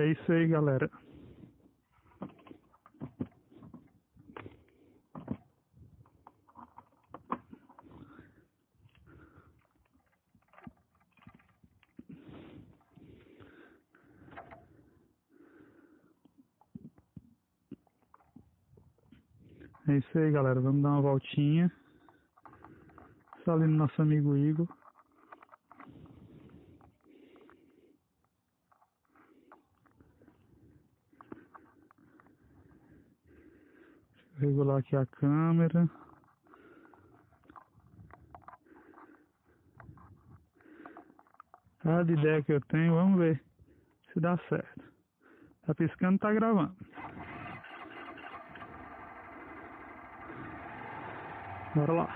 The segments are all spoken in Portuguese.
É isso aí, galera. É isso aí, galera. Vamos dar uma voltinha. Só ali no nosso amigo Igor. Deixa eu regular aqui a câmera. Cada ideia que eu tenho, vamos ver se dá certo. Tá piscando, tá gravando. Bora lá.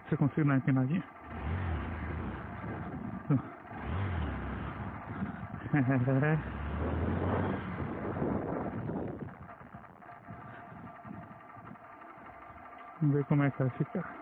Você consegue dar uma empinadinha? Vamos ver como é que vai ficar.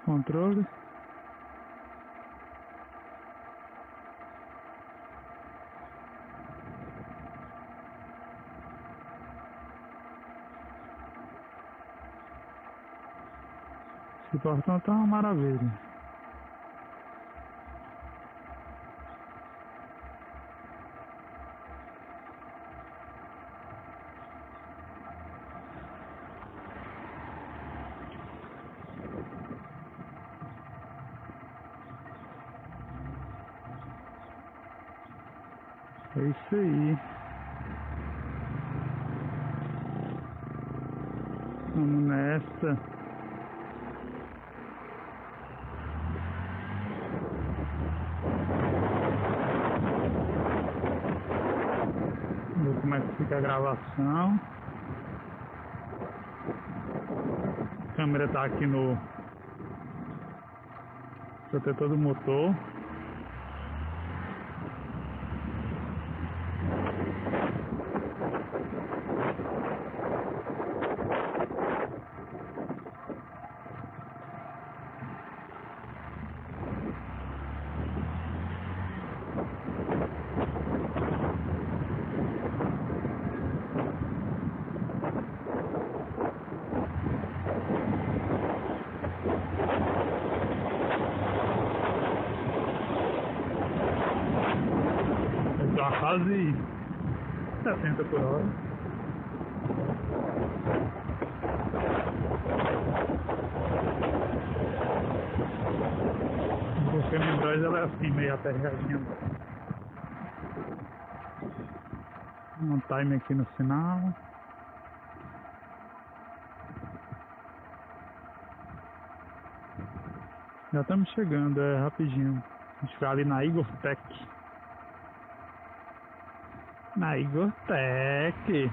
Controle. Esse portão tá uma maravilha. É isso aí. Vamos nessa. Vamos ver como é que fica a gravação. A câmera tá aqui no protetor do motor. Tá quase 70 por hora. Porque a Android ela é assim, meio aperreadinha. Um time aqui no final. Já estamos chegando, é rapidinho. A gente vai ali na Igor Tech. Na Igor Tech.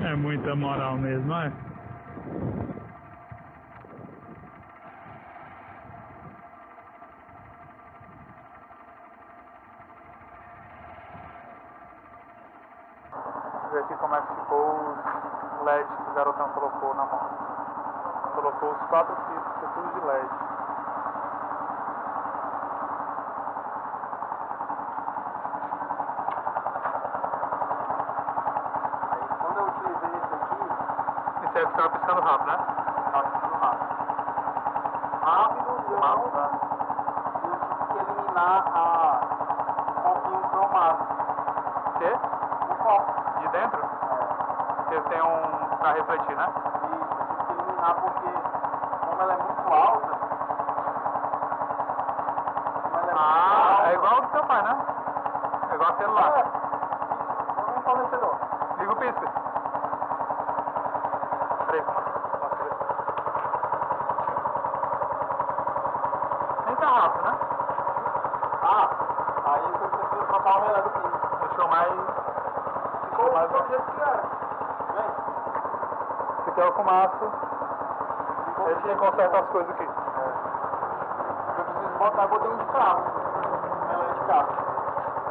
É muita moral mesmo, é? Vamos ver aqui como é que ficou os LEDs que o garotão colocou na moto. Colocou os 4 fios, tudo de LED. Esse aí ficava piscando rápido, né? Ficava piscando rápido. Rápido e eu tive que eliminar um pouquinho cromado. O quê? O foco. De dentro? Porque tem um pra refletir, né? Isso, eu tive que eliminar porque como ela é muito alta. É igual o do seu pai, né? É igual aquele lá. Isso, eu não fornecedor. Liga o pisca. Peraí, nem tá rápido, né? Aí eu preciso trocar o relé do pisca. Deixou mais. Ficou mais do jeito que era. Vem. Esse aqui é o fumaço Deixa eu consertar as coisas aqui. Eu preciso botar, botei um de carro. Relé de carro.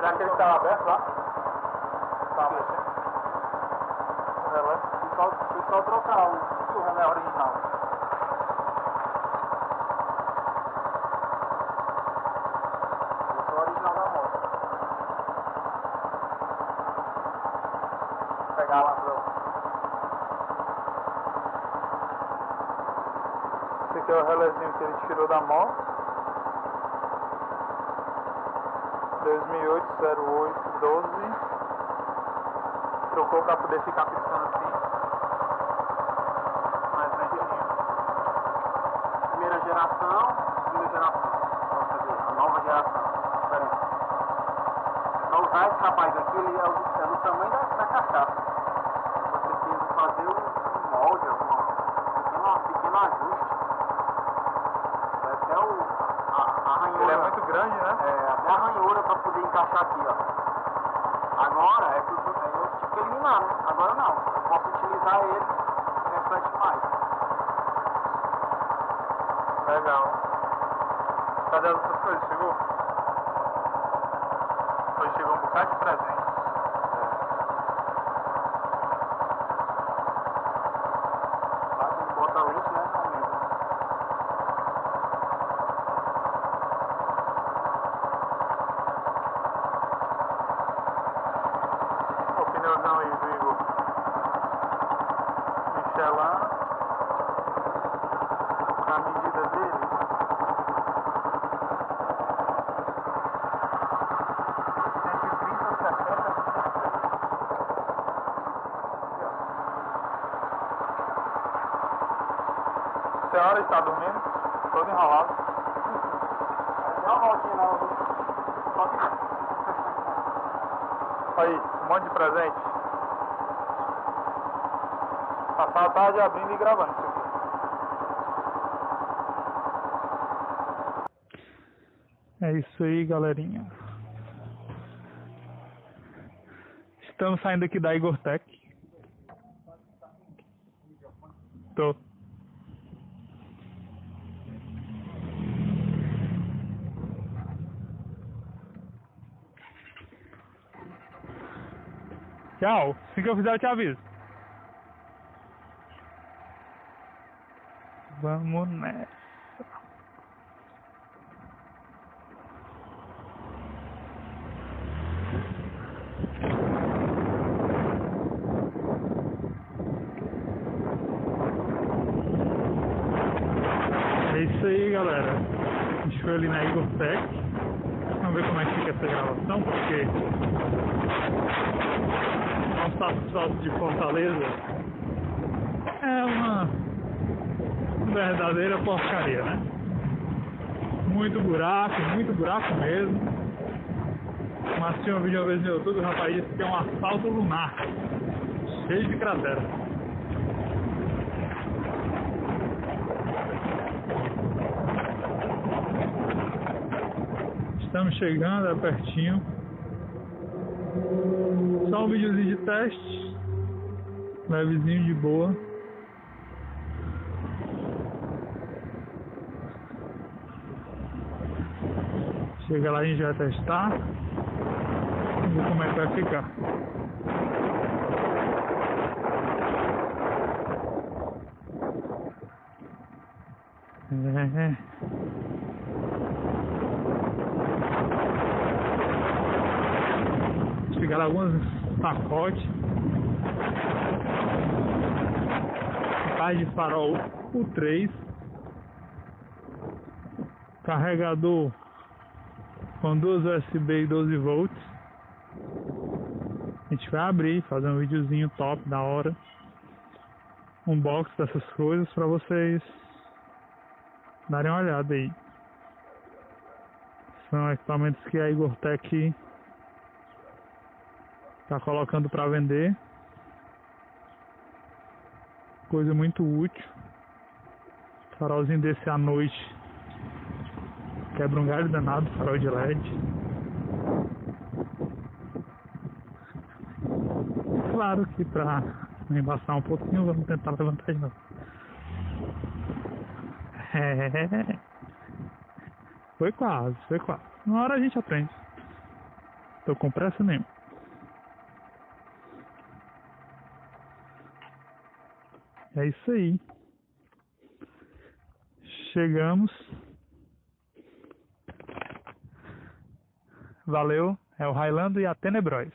Já que ele tá aberto lá? Tá mexendo. O relé. Fui só trocar o relé original. Esse é o original da moto. Vou pegar lá pra... Esse aqui é o relézinho que ele tirou da moto. 2008-08-12. Trocou pra poder ficar piscando assim. Mais lentinho. Primeira geração, segunda geração. Quer dizer, a nova geração. Diferença. Para usar esse rapaz aqui, ele é do tamanho da carcaça. Eu preciso fazer um molde, um pequeno ajuste. Até a ranhura. Ele é muito grande, né? Até a ranhura para poder encaixar aqui, ó. Agora é tudo. Eu tive que eliminar, né? Agora não. Eu posso utilizar ele e reflete mais. Legal. Cadê as outras coisas? Chegou? Hoje chegou um bocado de presente. Lá quando bota a lente, né? Aumenta. O pneuzão aí do Igor. Michelin. A medida dele. 130/70/16. A senhora está dormindo? Todo enrolado. Dá uma voltinha não. Só que Aí, um monte de presente. Passar a tarde abrindo e gravando isso aqui. É isso aí, galerinha. Estamos saindo aqui da Igortec. Tô. Tchau. Assim que eu fizer, eu te aviso. Vamos nessa. É isso aí, galera. A gente foi ali na Igortec. Vamos ver como é que fica essa gravação, porque nosso asfalto de Fortaleza é uma verdadeira porcaria, né? Muito buraco mesmo. Mas tinha um vídeo uma vez no YouTube, o rapaz disse que é um asfalto lunar, cheio de cratera. Estamos chegando, é pertinho. Só um videozinho de teste, levezinho, de boa. Chega lá, a gente vai testar. Vamos ver como é que vai ficar. Chegaram alguns pacotes. Caixa de farol U3. Carregador com duas USB e 12 volts. A gente vai abrir, fazer um videozinho top, da hora. Unbox dessas coisas pra vocês darem uma olhada aí. São equipamentos que a Igortec tá colocando para vender. Coisa muito útil. Farolzinho desse à noite quebra um galho danado, farol de LED. Claro que para embaçar um pouquinho, vamos tentar levantar de novo. É. Foi quase, foi quase. Uma hora a gente aprende. Tô com pressa nenhuma. É isso aí. Chegamos. Valeu. É o Railando e a Tenebrois.